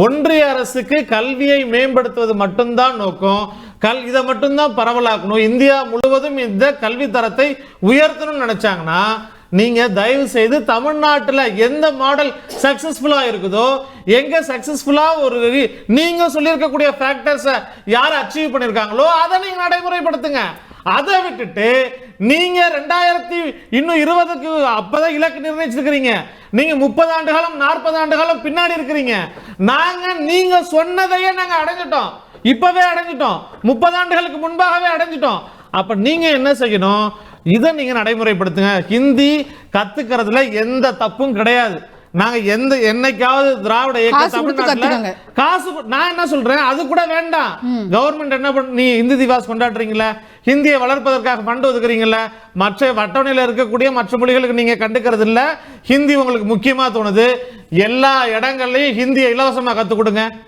ஒன்றிய அரசுக்கு கல்வியை மேம்படுத்துவது மட்டும்தான் நோக்கம். இதை மட்டும்தான் பரவலாக்கணும், இந்தியா முழுவதும் இந்த கல்வி தரத்தை உயர்த்தணும்னு நினைச்சாங்கன்னா நீங்க தயவு செய்து தமிழ்நாட்டில் எந்த மாடல் சக்சஸ்ஃபுல்லா இருக்குதோ, எங்க சக்சஸ்ஃபுல்லா ஒரு நீங்க சொல்லியிருக்கக்கூடிய ஃபேக்டர்ஸை யார் அச்சீவ் பண்ணிருக்காங்களோ அதை நீங்க நடைமுறைப்படுத்துங்க. அதை விட்டுட்டு நீங்க 2020க்கு அப்பதான் இலக்கு நிர்ணயிச்சிருக்கிறீங்க. நீங்க 30 ஆண்டு காலம் 40 ஆண்டு காலம் பின்னாடி இருக்கிறீங்க. நீங்க சொன்னதையே நாங்க அடைஞ்சிட்டோம், இப்பவே அடைஞ்சிட்டோம், 30 ஆண்டுகளுக்கு முன்பாகவே அடைஞ்சிட்டோம். அப்ப நீங்க என்ன செய்யணும், இதை நீங்க நடைமுறைப்படுத்துங்க. ஹிந்தி கத்துக்கிறதுல எந்த தப்பும் கிடையாது. நாங்க என்னைக்காவது திராவிட இயக்க தமிழ்நாட்டில் காசு நான் என்ன சொல்றேன், அது கூட வேண்டாம். கவர்மெண்ட் என்ன பண்ண, நீ ஹிந்தி திவாஸ் கொண்டாடுறீங்களா, ஹிந்தியை வளர்ப்பதற்காக ஃபண்ட் ஒதுக்குறீங்களா, மற்ற வட்டவணையில் இருக்கக்கூடிய மற்ற மொழிகளுக்கு நீங்க கண்டுக்கிறது இல்ல. ஹிந்தி உங்களுக்கு முக்கியமா தோணுது, எல்லா இடங்கள்லையும் ஹிந்தியை இலவசமா கத்துக் கொடுங்க.